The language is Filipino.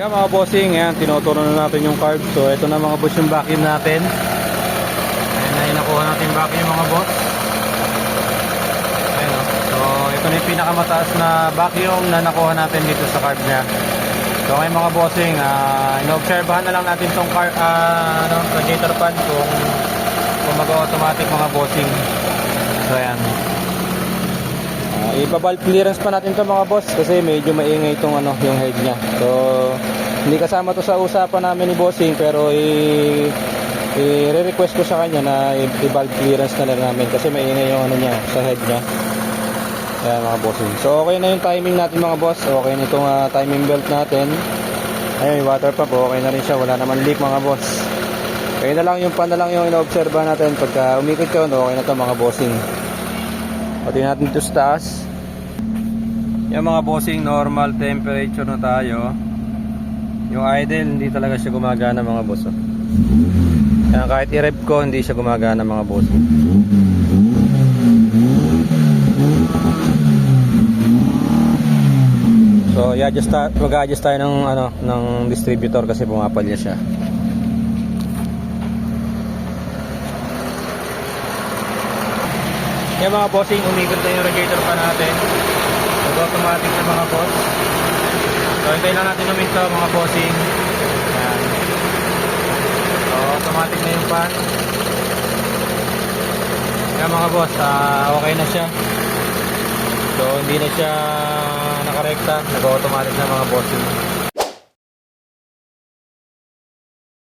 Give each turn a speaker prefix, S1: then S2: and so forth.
S1: Kaya mga bossing, ayan, tinuturo na natin yung carb. So ito na mga boss yung vacuum natin. Ayan na yung nakuha natin yung vacuum mga boss. Ayan o. So ito na yung pinakamataas na vacuum na nakuha natin dito sa carb niya. So ngayon mga bossing, inoobserbahan na lang natin itong radiator fan kung mag-automatic mga bossing. So ayan. Iba-valve clearance pa natin to mga boss kasi medyo maingay itong yung head niya. So hindi kasama to sa usapan namin ni bossing, pero i-request ko sa kanya na i-valve clearance na lang namin kasi maingay yung niya sa head niya. Ayan mga bossing. So okay na yung timing natin mga boss. Okay na itong timing belt natin. Ayun, yung water pump okay na rin siya, wala naman leak mga boss. Kaya na lang yung pan na lang yung ino-obserba natin. Pagka umikot yun, okay na to mga bossing. Pati natin ito sa taas. Yung mga bossing, normal temperature na tayo. Yung idle, hindi talaga siya gumagana mga boss. Kaya kahit i-rev ko, hindi siya gumagana mga bossing. So mag-adjust tayo ng distributor kasi pumapalya siya. Yung mga bossing, umikot na yung radiator pa natin. Automatic na mga boss. So hintayin lang natin uminto mga bossing. Ayan. So automatic na yung fan. Yan mga boss, okay na siya. So hindi na siya nakarekta, nag-automatic na mga bossing.